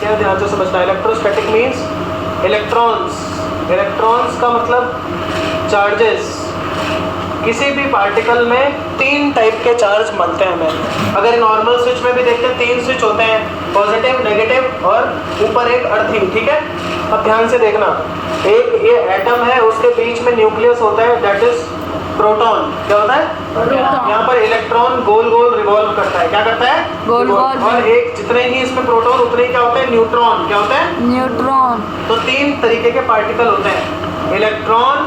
है, ध्यान से समझना। इलेक्ट्रोस्टैटिक मीन्स इलेक्ट्रॉन्स का मतलब चार्जेस। किसी भी पार्टिकल में 3 टाइप के चार्ज मिलते हैं हमें। अगर नॉर्मल स्विच में भी देखते हैं 3 स्विच होते हैं, पॉजिटिव, नेगेटिव और ऊपर एक अर्थिंग, ठीक है। अब ध्यान से देखना, एक ये एटम है, उसके बीच में न्यूक्लियस होता है, दैट इज प्रोटॉन। क्या होता है? प्रोटॉन। यहाँ पर इलेक्ट्रॉन गोल गोल रिवॉल्व करता है। क्या करता है? गोल गोल। और एक जितने ही इसमें प्रोटॉन उतने ही क्या होते हैं? न्यूट्रॉन। क्या होते हैं? न्यूट्रॉन। तो 3 तरीके के पार्टिकल होते हैं, इलेक्ट्रॉन,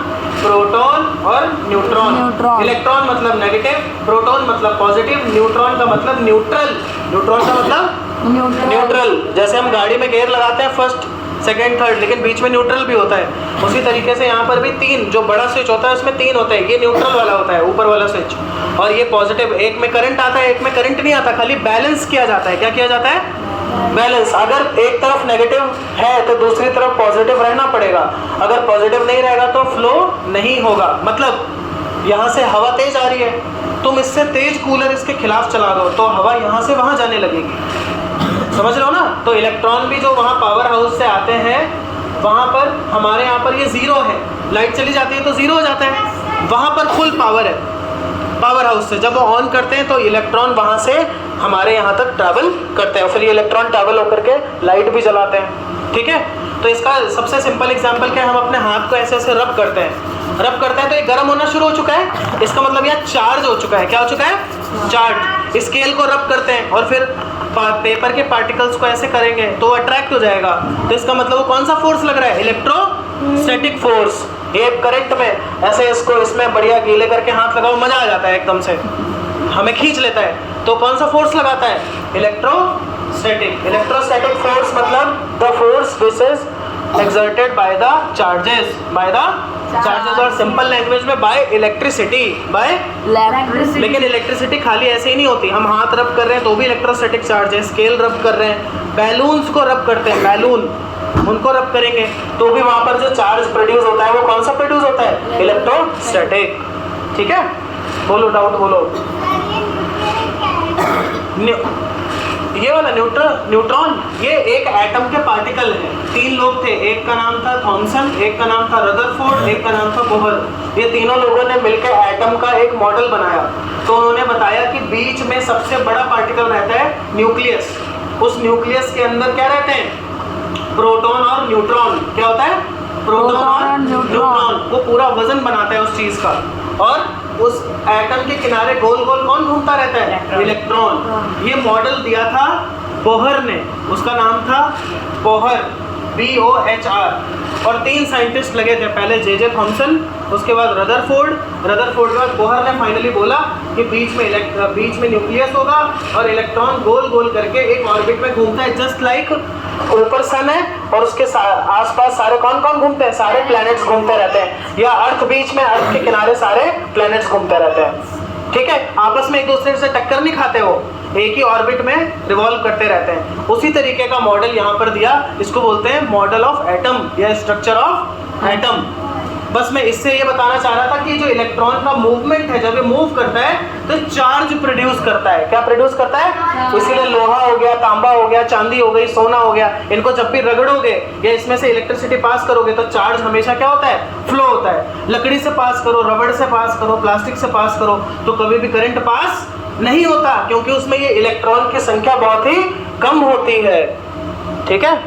प्रोटॉन और न्यूट्रॉन। इलेक्ट्रॉन मतलब नेगेटिव, प्रोटॉन मतलब पॉजिटिव, न्यूट्रॉन का मतलब न्यूट्रल। न्यूट्रॉन का मतलब न्यूट्रल। जैसे हम गाड़ी में गियर लगाते हैं फर्स्ट, सेकेंड, थर्ड, लेकिन बीच में न्यूट्रल भी होता है, उसी तरीके से यहाँ पर भी 3, जो बड़ा स्विच होता है उसमें 3 होते हैं। ये न्यूट्रल वाला होता है, ऊपर वाला स्विच, और ये पॉजिटिव। एक में करंट आता है, एक में करंट नहीं आता, खाली बैलेंस किया जाता है। क्या किया जाता है? बैलेंस। अगर एक तरफ नेगेटिव है तो दूसरी तरफ पॉजिटिव रहना पड़ेगा, अगर पॉजिटिव नहीं रहेगा तो फ्लो नहीं होगा। मतलब यहाँ से हवा तेज आ रही है, तुम इससे तेज कूलर इसके खिलाफ चला दो तो हवा यहाँ से वहाँ जाने लगेगी। समझ लो ना? तो इलेक्ट्रॉन भी जो वहाँ पावर हाउस से आते हैं, वहाँ पर हमारे यहाँ पर ये 0 है, लाइट चली जाती है तो 0 हो जाता है। वहाँ पर फुल पावर है पावर हाउस से, जब वो ऑन करते हैं तो इलेक्ट्रॉन वहाँ से हमारे यहाँ तक ट्रैवल करते हैं, फिर ये इलेक्ट्रॉन ट्रैवल होकर के लाइट भी जलाते हैं, ठीक है। तो इसका सबसे सिंपल एग्जांपल क्या है? हम अपने हाथ को ऐसे ऐसे रब करते हैं तो ये गर्म होना शुरू हो चुका है, इसका मतलब यह चार्ज हो चुका है। क्या हो चुका है? चार्ज। स्केल को रब करते हैं और फिर पेपर के पार्टिकल्स को ऐसे करेंगे तो अट्रैक्ट हो जाएगा, तो इसका मतलब वो कौन सा फोर्स लग रहा है? Electrostatic force. ये करंट में ऐसे इसको इसमें बढ़िया गीले करके हाथ लगाओ, मजा आ जाता है एकदम से, हमें खींच लेता है। तो कौन सा फोर्स लगाता है? इलेक्ट्रोस्टैटिक। इलेक्ट्रोस्टैटिक फोर्स मतलब the force which is exerted by the charges, और सिंपल लैंग्वेज में बाय इलेक्ट्रिसिटी, लेकिन इलेक्ट्रिसिटी खाली ऐसे ही नहीं होती। हम हाथ रब कर रहे हैं तो भी इलेक्ट्रोस्टैटिक चार्ज है, स्केल रब कर रहे हैं, बैलून्स को रब करते हैं, बैलून उनको रब करेंगे तो भी वहाँ पर जो चार्ज प्रोड्यूस होता है वो कौन सा प्रोड्यूस होता है? इलेक्ट्रोस्टैटिक, ठीक है। बोलो, डाउट बोलो। ये वाला न्यूट्रॉन ये एक एटम के पार्टिकल है। 3 लोग थे, एक का नाम था थॉमसन, एक का नाम था रदरफोर्ड, एक का नाम था बोहर। ये तीनों लोगों ने मिलकर एटम का एक मॉडल बनाया। तो उन्होंने बताया कि बीच में सबसे बड़ा पार्टिकल रहता है न्यूक्लियस। उस न्यूक्लियस के अंदर क्या रहते हैं? प्रोटॉन और न्यूट्रॉन। क्या होता है? प्रोटॉन और न्यूट्रॉन। वो पूरा वजन बनाता है उस चीज का। और उस एटम के किनारे गोल गोल कौन घूमता रहता है? इलेक्ट्रॉन। ये मॉडल दिया था बोहर ने, उसका नाम था बोहर, BOHR। और 3 साइंटिस्ट लगे थे, पहले जे थॉमसन, उसके बाद रदरफोर्ड के बाद बोहर ने फाइनली बोला कि बीच में न्यूक्लियस होगा और इलेक्ट्रॉन गोल गोल करके एक ऑर्बिट में घूमता है, जस्ट लाइक ऊपर सन है और उसके आसपास सारे कौन कौन घूमते हैं? सारे प्लैनेट्स घूमते रहते हैं, या अर्थ बीच में, अर्थ के किनारे सारे प्लैनेट्स घूमते रहते हैं, ठीक है। आपस में एक दूसरे से टक्कर नहीं खाते, वो एक ही ऑर्बिट में रिवॉल्व करते रहते हैं। उसी तरीके का मॉडल यहाँ पर दिया, इसको बोलते हैं मॉडल ऑफ एटम या स्ट्रक्चर ऑफ एटम। बस मैं इससे ये बताना चाह रहा था कि जो इलेक्ट्रॉन का मूवमेंट है, जब ये मूव करता है तो चार्ज प्रोड्यूस करता है। क्या प्रोड्यूस करता है? इसीलिए लोहा हो गया, तांबा हो गया, चांदी हो गई, सोना हो गया, इनको जब भी रगड़ोगे या इसमें से इलेक्ट्रिसिटी पास करोगे तो चार्ज हमेशा क्या होता है? फ्लो होता है। लकड़ी से पास करो, रबड़ से पास करो, प्लास्टिक से पास करो तो कभी भी करंट पास नहीं होता, क्योंकि उसमें ये इलेक्ट्रॉन की संख्या बहुत ही कम होती है, ठीक है।